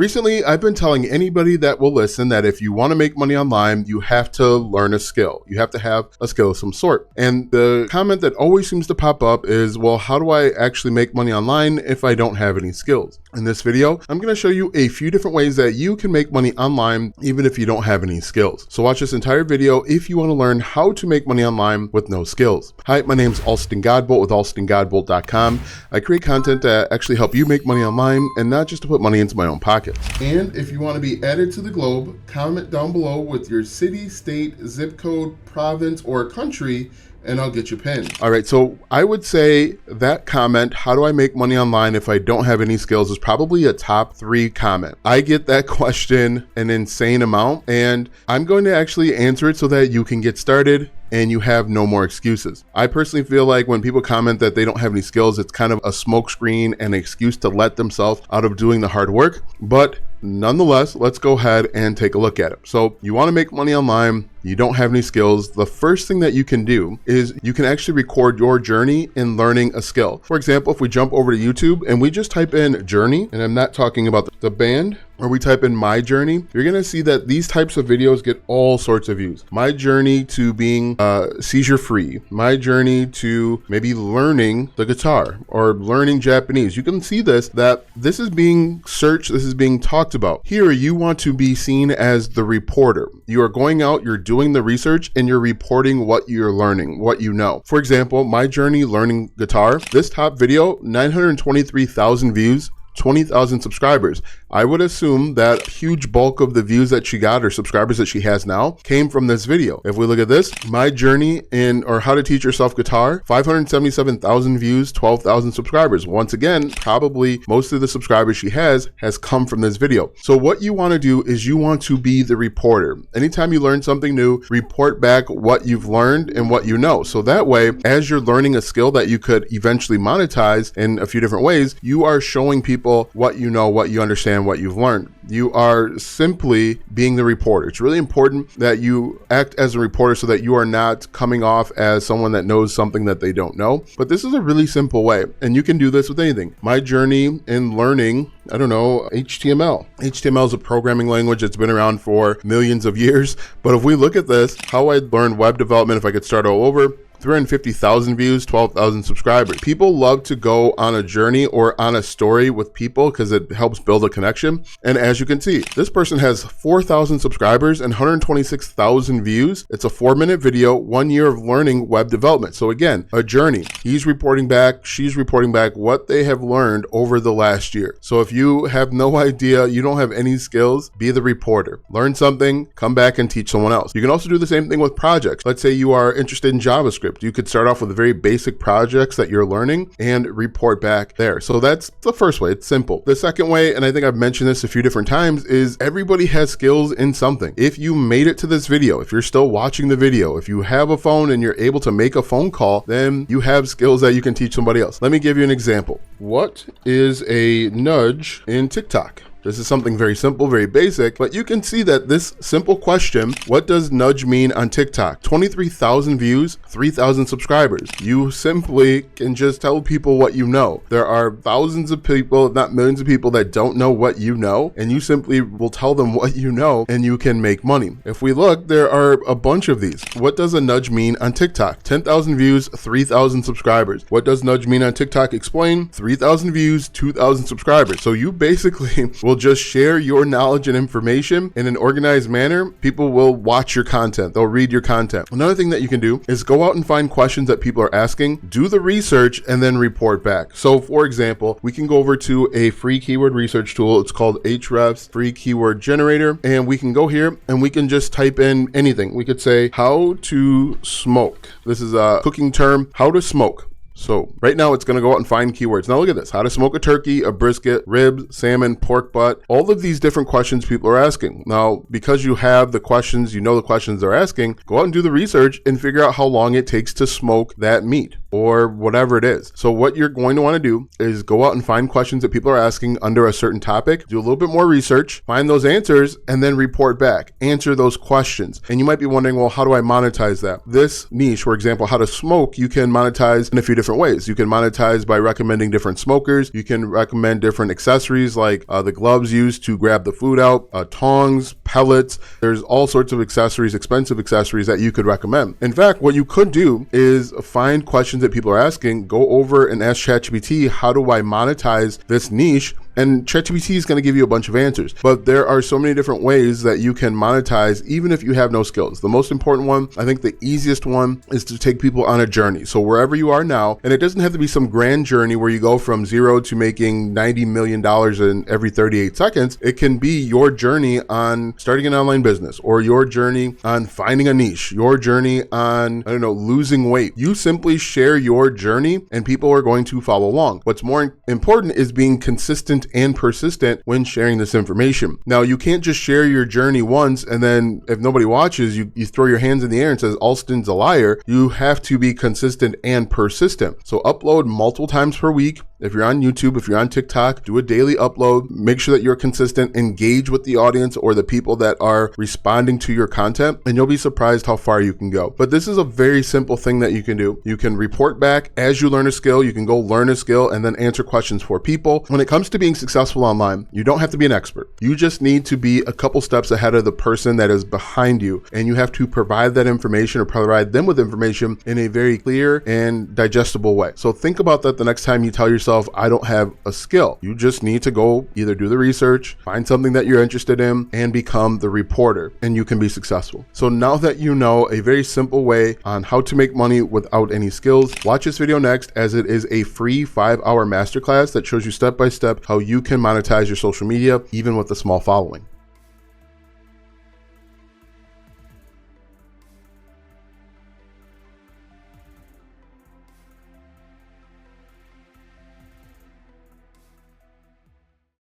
Recently, I've been telling anybody that will listen that if you want to make money online, you have to learn a skill. You have to have a skill of some sort. And the comment that always seems to pop up is, well, how do I actually make money online if I don't have any skills? In this video, I'm going to show you a few different ways that you can make money online even if you don't have any skills. So watch this entire video if you want to learn how to make money online with no skills. Hi, my name is Alston Godbolt with alstongodbolt.com. I create content that actually help you make money online and not just to put money into my own pocket. And if you want to be added to the globe, comment down below with your city, state, zip code, province, or country, and I'll get you pinned. All right, so I would say that comment, how do I make money online if I don't have any skills, is probably a top 3 comment. I get that question an insane amount, and I'm going to actually answer it so that you can get started and you have no more excuses. I personally feel like when people comment that they don't have any skills, it's kind of a smokescreen and an excuse to let themselves out of doing the hard work. But nonetheless, let's go ahead and take a look at it. So you want to make money online, you don't have any skills. The first thing that you can do is you can actually record your journey in learning a skill. For example, if we jump over to YouTube and we just type in journey, and I'm not talking about the band, or we type in my journey, you're gonna see that these types of videos get all sorts of views. My journey to being seizure free, my journey to maybe learning the guitar or learning Japanese. You can see that this is being searched, this is being talked about. Here, you want to be seen as the reporter. You are going out, you're doing the research, and you're reporting what you're learning, what you know. For example, my journey learning guitar, this top video, 923,000 views, 20,000 subscribers. I would assume that huge bulk of the views that she got or subscribers that she has now came from this video. If we look at this, my journey in or how to teach yourself guitar, 577,000 views, 12,000 subscribers. Once again, probably most of the subscribers she has come from this video. So what you want to do is you want to be the reporter. Anytime you learn something new, report back what you've learned and what you know. So that way, as you're learning a skill that you could eventually monetize in a few different ways, you are showing people what you know, what you understand, what you've learned. You are simply being the reporter. It's really important that you act as a reporter so that you are not coming off as someone that knows something that they don't know. But this is a really simple way, and you can do this with anything. My journey in learning, I don't know, HTML. HTML is a programming language that's been around for millions of years. But if we look at this, how I learned web development, if I could start all over, 350,000 views, 12,000 subscribers. People love to go on a journey or on a story with people because it helps build a connection. And as you can see, this person has 4,000 subscribers and 126,000 views. It's a 4-minute video, 1 year of learning web development. So again, a journey. He's reporting back, she's reporting back what they have learned over the last year. So if you have no idea, you don't have any skills, be the reporter. Learn something, come back and teach someone else. You can also do the same thing with projects. Let's say you are interested in JavaScript. You could start off with the very basic projects that you're learning and report back there. So that's the first way. It's simple. The second way, and I think I've mentioned this a few different times, is everybody has skills in something. If you made it to this video, if you're still watching the video, if you have a phone and you're able to make a phone call, then you have skills that you can teach somebody else. Let me give you an example. What is a nudge in TikTok? This is something very simple, very basic, but you can see that this simple question, what does nudge mean on TikTok? 23,000 views, 3,000 subscribers. You simply can just tell people what you know. There are thousands of people, if not millions of people, that don't know what you know, and you simply will tell them what you know and you can make money. If we look, there are a bunch of these. What does a nudge mean on TikTok? 10,000 views, 3,000 subscribers. What does nudge mean on TikTok? Explain. 3,000 views, 2,000 subscribers. So you basically will just share your knowledge and information in an organized manner. People will watch your content. They'll read your content. Another thing that you can do is go out and find questions that people are asking, do the research, and then report back. So for example, we can go over to a free keyword research tool. It's called Ahrefs Free Keyword Generator. And we can go here and we can just type in anything. We could say how to smoke. This is a cooking term, how to smoke. So right now it's going to go out and find keywords. Now look at this, how to smoke a turkey, a brisket, ribs, salmon, pork butt, all of these different questions people are asking. Now, because you have the questions, you know the questions they're asking, go out and do the research and figure out how long it takes to smoke that meat or whatever it is. So what you're going to want to do is go out and find questions that people are asking under a certain topic, do a little bit more research, find those answers, and then report back, answer those questions. And you might be wondering, well, how do I monetize that? This niche, for example, how to smoke, you can monetize in a few different different ways. You can monetize by recommending different smokers. You can recommend different accessories like the gloves used to grab the food out, tongs, pellets. There's all sorts of accessories, expensive accessories that you could recommend. In fact, what you could do is find questions that people are asking, go over and ask ChatGPT, how do I monetize this niche? And ChatGPT is going to give you a bunch of answers. But there are so many different ways that you can monetize even if you have no skills. The most important one, I think the easiest one, is to take people on a journey. So wherever you are now, and it doesn't have to be some grand journey where you go from zero to making $90 million in every 38 seconds. It can be your journey on starting an online business, or your journey on finding a niche, your journey on, losing weight. You simply share your journey and people are going to follow along. What's more important is being consistent and persistent when sharing this information. Now, you can't just share your journey once and then if nobody watches, you throw your hands in the air and says, Alston's a liar. You have to be consistent and persistent. So upload multiple times per week. If you're on YouTube, if you're on TikTok, do a daily upload. Make sure that you're consistent, engage with the audience or the people that are responding to your content, and you'll be surprised how far you can go. But this is a very simple thing that you can do. You can report back as you learn a skill. You can go learn a skill and then answer questions for people. When it comes to being successful online, you don't have to be an expert. You just need to be a couple steps ahead of the person that is behind you, and you have to provide that information or provide them with information in a very clear and digestible way. So think about that the next time you tell yourself, I don't have a skill. You just need to go either do the research, find something that you're interested in, and become the reporter, and you can be successful. So now that you know a very simple way on how to make money without any skills, watch this video next, as it is a free 5-hour masterclass that shows you step by step how you can monetize your social media even with a small following.